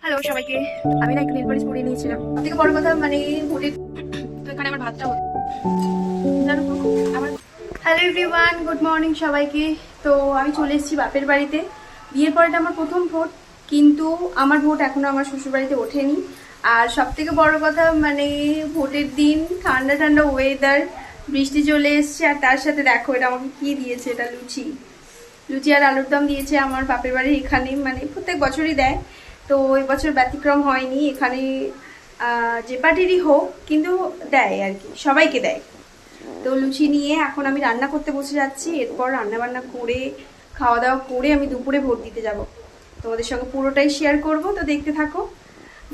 Hello সবাইকে। আমি না একটু নেল পলিশ পরিয়ে নিয়েছিলাম। সবথেকে বড় কথা মানে ভোটের তো এখানে আমার ভাতটা হতো জানো তো আমার। হ্যালো এভরিওয়ান, গুড মর্নিং সবাইকে। তো আমি চলে এসেছি বাপের বাড়িতে। বিয়ের পরেটা আমার প্রথম ভোট, কিন্তু আমার ভোট এখনো আমার শ্বশুর বাড়িতে ওঠেনি। আর সবথেকে বড় কথা মানে ভোটের দিন ঠান্ডা ঠান্ডা ওয়েদার, বৃষ্টি চলে এসছে। আর তার সাথে দেখো এটা আমাকে কি দিয়েছে, এটা লুচি। লুচি আর আলুর দম দিয়েছে আমার বাপের বাড়ির এখানে, মানে প্রত্যেক বছরই দেয়। তো এবছর ব্যতিক্রম হয়নি, এখানে যে পার্টিরই হোক কিন্তু দেয় আর কি, সবাইকে দেয়। তো লুচি নিয়ে এখন আমি রান্না করতে বসে যাচ্ছি। এরপর রান্না বান্না করে খাওয়া দাওয়া করে আমি দুপুরে ভোট দিতে যাব। তোমাদের সঙ্গে পুরোটাই শেয়ার করব, তো দেখতে থাকো।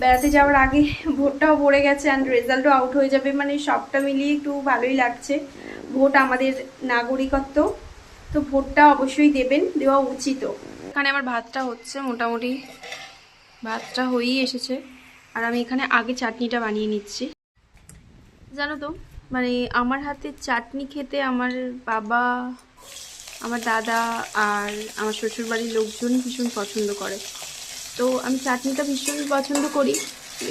বেড়াতে যাওয়ার আগে ভোটটাও পড়ে গেছে অ্যান্ড রেজাল্টও আউট হয়ে যাবে, মানে সবটা মিলিয়ে একটু ভালোই লাগছে। ভোট আমাদের নাগরিকত্ব, তো ভোটটা অবশ্যই দেবেন, দেওয়া উচিতও। এখানে আমার ভাতটা হচ্ছে, মোটামুটি ভাতটা হয়েই এসেছে। আর আমি এখানে আগে চাটনিটা বানিয়ে নিচ্ছি। জানো তো মানে আমার হাতের চাটনি খেতে আমার বাবা, আমার দাদা আর আমার শ্বশুরবাড়ির লোকজন ভীষণ পছন্দ করে। তো আমি চাটনিটা ভীষণ পছন্দ করি,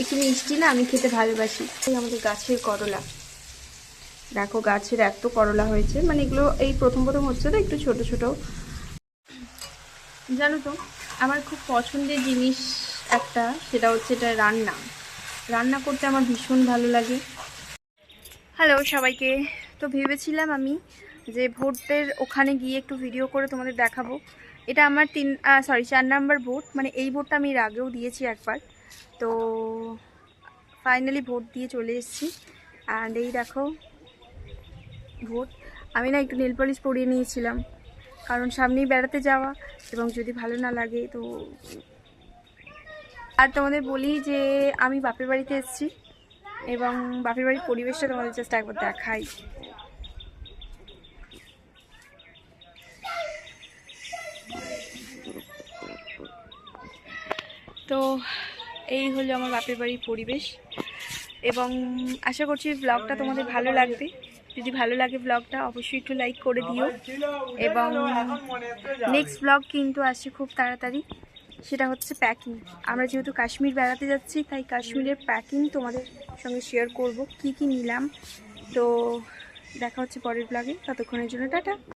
একটু মিষ্টি না আমি খেতে ভালোবাসি। এই আমাদের গাছের করলা, দেখো গাছের এত করলা হয়েছে, মানে এগুলো এই প্রথম প্রথম হচ্ছে তো একটু ছোট ছোট। জানো তো আমার খুব পছন্দের জিনিস একটা, সেটা হচ্ছে এটা রান্না। রান্না করতে আমার ভীষণ ভালো লাগে। হ্যালো সবাইকে। তো ভেবেছিলাম আমি যে ভোটের ওখানে গিয়ে একটু ভিডিও করে তোমাদের দেখাবো। এটা আমার 4 নাম্বার ভোট, মানে এই ভোটটা আমি এর আগেও দিয়েছি একবার। তো ফাইনালি ভোট দিয়ে চলে এসেছি। অ্যান্ড এই দেখো ভোট। আমি না একটু নেল পলিশ পরিয়ে নিয়েছিলাম, কারণ সামনেই বেড়াতে যাওয়া, এবং যদি ভালো না লাগে তো। আর তোমাদের বলি যে আমি বাপের বাড়িতে এসেছি, এবং বাপের বাড়ির পরিবেশটা তোমাদের জাস্ট একবার দেখাই। তো এই হলো আমার বাপের বাড়ির পরিবেশ, এবং আশা করছি ব্লগটা তোমাদের ভালো লাগবে। যদি ভালো লাগে ব্লগটা অবশ্যই একটু লাইক করে দিও। এবং নেক্সট ব্লগ কিন্তু আসছে খুব তাড়াতাড়ি, সেটা হচ্ছে প্যাকিং। আমরা যেহেতু কাশ্মীর বেড়াতে যাচ্ছি, তাই কাশ্মীরের প্যাকিং তোমাদের সঙ্গে শেয়ার করব, কি কি নিলাম। তো দেখা হচ্ছে পরের ব্লগে, ততক্ষণের জন্য টাটা।